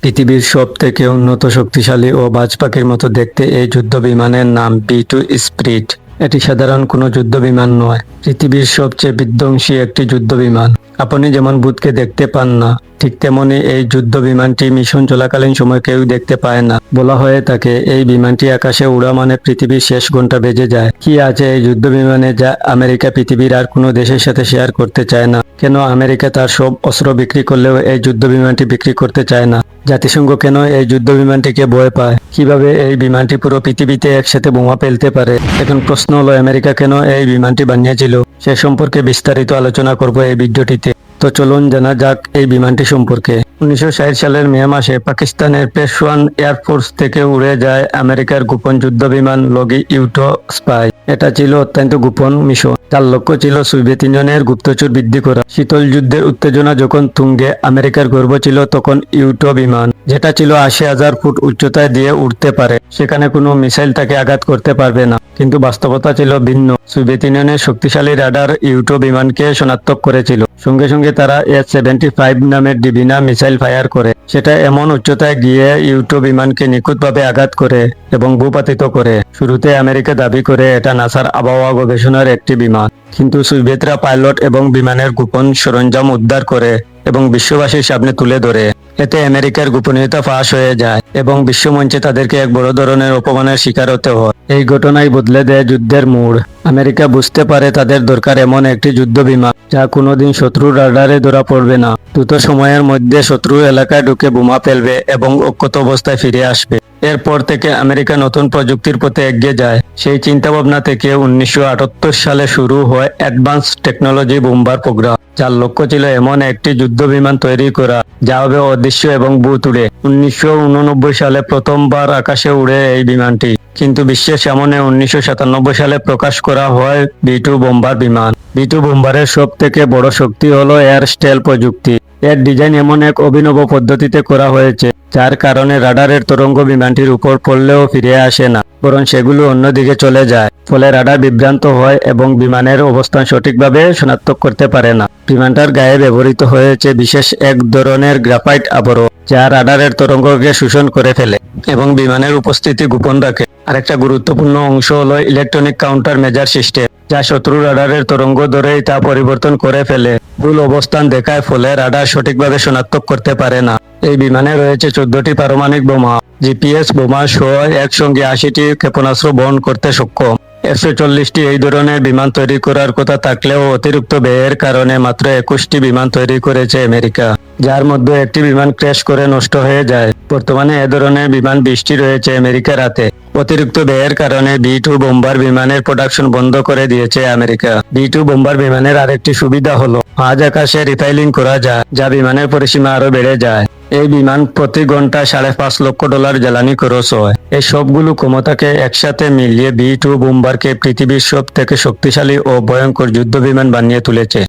পৃথিবীর সব থেকে উন্নত শক্তিশালী ও বাজ পাখির মতো দেখতে এই যুদ্ধ বিমানের নাম বি-2 স্পিরিট। এটি সাধারণ কোনো যুদ্ধ বিমান নয়, পৃথিবীর সবচেয়ে বিধ্বংসী একটি যুদ্ধ বিমান। আপনি যেমন ভূতকে দেখতে পান না, ঠিক তেমনি এই যুদ্ধ বিমানটি মিশন চলাকালীন সময় কেউ দেখতে পায় না। বলা হয়ে থাকে এই বিমানটি আকাশে উড়া মানে পৃথিবীর শেষ ঘন্টা বেজে যায়। কি আছে এই যুদ্ধ বিমানে যা আমেরিকা পৃথিবীর আর কোনো দেশের সাথে শেয়ার করতে চায় না? কেন আমেরিকা তার সব অস্ত্র বিক্রি করলেও এই যুদ্ধ বিমানটি বিক্রি করতে চায় না? জাতিসংঘ কেন এই যুদ্ধ বিমানটিকে ভয় পায়? কিভাবে এই বিমানটি পুরো পৃথিবীতে একসাথে বোমা ফেলতে পারে? এখন প্রশ্ন হলো, আমেরিকা কেন এই বিমানটি বানিয়েছিল? সে সম্পর্কে বিস্তারিত আলোচনা করব এই ভিডিওটিতে। তো চলুন জানা যাক এই বিমানটি সম্পর্কে। 1960 সালের মে মাসে পাকিস্তানের পেশওয়ান এয়ারফোর্স থেকে উড়ে যায় আমেরিকার গোপন যুদ্ধ বিমান লগি ইউটো স্পাই। এটা ছিল অত্যন্ত গোপন মিশন, যার লক্ষ্য ছিল সোভিয়েত ইউনিয়নের গুপ্তচর বৃদ্ধি করা। শীতল যুদ্ধের উত্তেজনা যখন তুঙ্গে, আমেরিকার গর্ব ছিল তখন ইউটো বিমান, যেটা ছিল 80,000 ফুট উচ্চতায় দিয়ে উঠতে পারে। সেখানে কোনো মিসাইল তাকে আঘাত করতে পারবে না। কিন্তু বাস্তবতা ছিল ভিন্ন। সোভিয়েত ইউনিয়নের শক্তিশালী রাডার ইউটো বিমানকে শনাক্ত করেছিল। সঙ্গে সঙ্গে তারা S-75 নামের ডিবিনা মিসাইল ফায়ার করে। সেটা এমন উচ্চতায় গিয়ে ইউটো বিমানকে নিখুঁতভাবে আঘাত করে এবং ভূপাতিত করে। শুরুতে আমেরিকা দাবি করে এটা নাসার আবহাওয়া গবেষণার একটি বিমান, কিন্তু সোভিয়েতরা পাইলট এবং বিমানের গোপন সরঞ্জাম উদ্ধার করে এবং বিশ্ববাসীর সামনে তুলে ধরে। এতে আমেরিকার গোপনীয়তা ফাঁস হয়ে যায় এবং বিশ্বমঞ্চে তাদেরকে এক বড় ধরনের অপমানের শিকার হতে হয়। এই ঘটনাই বদলে দেয় যুদ্ধের মোড়। আমেরিকা বুঝতে পারে তাদের দরকার এমন একটি যুদ্ধ বিমান যা কোনোদিন শত্রুর রাডারে ধরা পড়বে না, দ্রুত সময়ের মধ্যে শত্রুর এলাকায় ঢুকে বোমা ফেলবে এবং অক্ষত অবস্থায় ফিরে আসবে। এরপর থেকে আমেরিকা নতুন প্রযুক্তির পথে এগিয়ে যায়। সেই চিন্তাভাবনা থেকে 1978 সালে শুরু হয় অ্যাডভান্স টেকনোলজি বোম্বার প্রোগ্রাম, যার লক্ষ্য ছিল এমন একটি যুদ্ধ বিমান তৈরি করা যা হবে অদৃশ্য এবং ভূতুড়ে। 1989 সালে প্রথমবার আকাশে উড়ে এই বিমানটি, কিন্তু বিশ্বের সামনে 1997 সালে প্রকাশ করা হয় বি-2 বোম্বার বিমান। বি-2 বোম্বারের সব থেকে বড় শক্তি হলো এয়ার স্টেল প্রযুক্তি। এর ডিজাইন এমন এক অভিনব পদ্ধতিতে করা হয়েছে যার কারণে রাডারের তরঙ্গ বিমানটির উপর পড়লেও ফিরে আসে না, বরং সেগুলো অন্যদিকে চলে যায়। ফলে রাডার বিভ্রান্ত হয় এবং বিমানের অবস্থান সঠিকভাবে শনাক্ত করতে পারে না। বিমানটার গায়ে ব্যবহৃত হয়েছে বিশেষ এক ধরনের গ্রাফাইট আবরণ, যা রাডারের তরঙ্গকে শোষণ করে ফেলে এবং বিমানের উপস্থিতি গোপন রাখে। আরেকটা গুরুত্বপূর্ণ অংশ হলো ইলেকট্রনিক কাউন্টার মেজার সিস্টেম, যা শত্রু রাডারের তরঙ্গ ধরেই তা পরিবর্তন করে ফেলে। ভুল অবস্থান দেখায়, ফলে রাডার সঠিকভাবে শনাক্ত করতে পারে না। এই বিমানে রয়েছে 14টি পারমাণবিক বোমা, জিপিএস বোমা সহ একসঙ্গে 80টি ক্ষেপণাস্ত্র বহন করতে সক্ষম। 140টি এই ধরনের বিমান তৈরি করার কথা থাকলেও অতিরিক্ত ব্যয়ের কারণে মাত্র 21টি বিমান তৈরি করেছে আমেরিকা, যার মধ্যে একটি বিমান ক্র্যাশ করে নষ্ট হয়ে যায়। বর্তমানে এ ধরনের বিমান 20টি রয়েছে আমেরিকার হাতে। অতিরিক্ত ব্যয়ের কারণে বি-2 বোম্বার বিমানের প্রোডাকশন বন্ধ করে দিয়েছে আমেরিকা। বি-2 বোম্বার বিমানের আরেকটি সুবিধা হলো আজ আকাশে রিফাইলিং করা যায়, যা বিমানের পরিসীমা আরো বেড়ে যায়। এই বিমান প্রতি ঘন্টায় $5.5 লক্ষ জ্বালানি খরচ হয়। এই সবগুলো ক্ষমতাকে একসাথে মিলিয়ে বি-2 বোম্বারকে পৃথিবীর সব থেকে শক্তিশালী ও ভয়ঙ্কর যুদ্ধ বিমান বানিয়ে তুলেছে।